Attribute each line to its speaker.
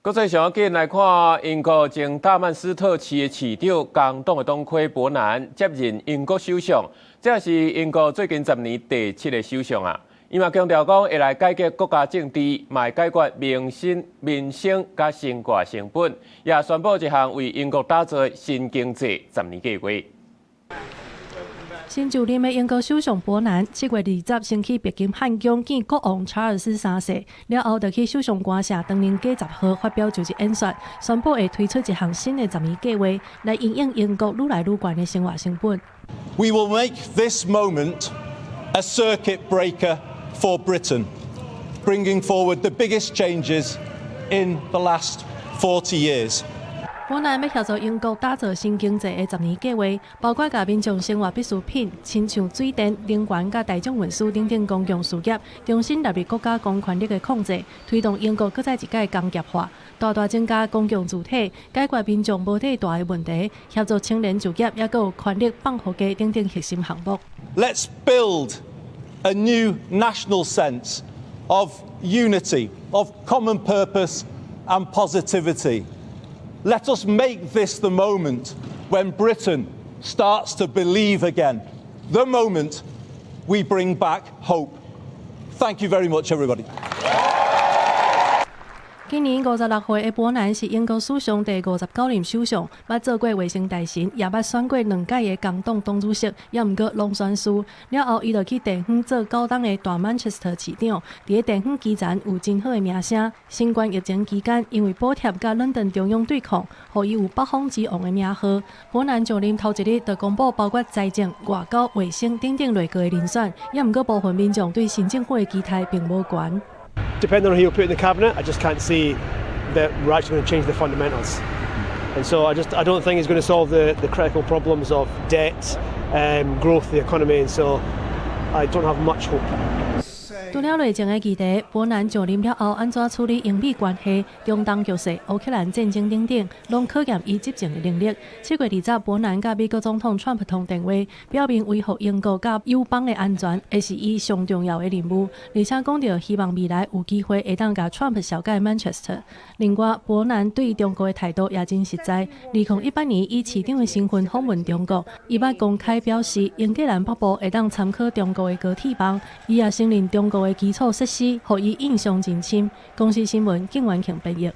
Speaker 1: 國際上緊來看，英國前達曼斯特市的市長工黨的黨魁伯南接任英國首相，這是英國最近10年第7個首相啊。伊嘛強調講會來改革國家政治，嘛會解決民生甲生活成本，也宣布一項為英國打造新經濟10年計劃。
Speaker 2: 新就任的英國首相伯南7月20日先去白金漢宮見國王查爾斯3世，了後就去首相官舍當年假10號發表就職演說，宣布會推出一項新的10年計劃，來因應英國愈來愈懸的生活成本。
Speaker 3: We will make this moment a circuit breaker for Britain, bringing forward the biggest changes in the last 40 years.
Speaker 2: 伯南要協助英國打造新經濟的10年計劃，包括甲民眾生活必需品，親像水電、能源甲大眾運輸等等公共事業，重新納入國家公權力的控制，推動英國擱再一屆工業化，大大增加公共主體，解決民眾無地大的問題，協助青年就業，也有權力放護家等等核心項目。
Speaker 3: Let's build a new national sense of unity, of common purpose and positivity. Let us make this the moment when Britain starts to believe again, the moment we bring back hope. Thank you very much, everybody.
Speaker 2: 今年56歲的伯南是英國史上第59任首相，捌做過衛生大臣，也捌選過2屆的工黨黨主席，也毋過攏選輸。了後，伊就去地方做高檔的大曼徹斯特市長，佇地方基層有真好的名聲。新冠疫情期間，因為補貼甲倫敦中央對抗，互伊有北方之王的名號。伯南就任頭一日就公布包括財政、外交、衛生等等類個的人選，也毋過部分民眾對新政府的期待並無懸。
Speaker 4: Depending on who you put in the cabinet, I just can't see that we're actually going to change the fundamentals. And so I don't think it's going to solve the critical problems of debt, growth, the economy, and so I don't have much hope.
Speaker 2: 除了內政的議題，伯南就任了後，安怎處理英美關係、中東局勢、烏克蘭戰爭等等，攏考驗伊執政的能力。7月20日，伯南甲美國總統川普通電話，表明維護英國甲友邦的安全，會是伊上重要的任務。而且講到希望未來有機會會當甲川普小介曼徹斯特。另外，伯南對中國的態度也真實在。2018年以市長的身份訪問中國，伊捌公開表示，英格蘭北部會當參考中國的高鐵網，伊也承認中國的基礎設施，互伊印象真深。公視新聞，景元慶編譯。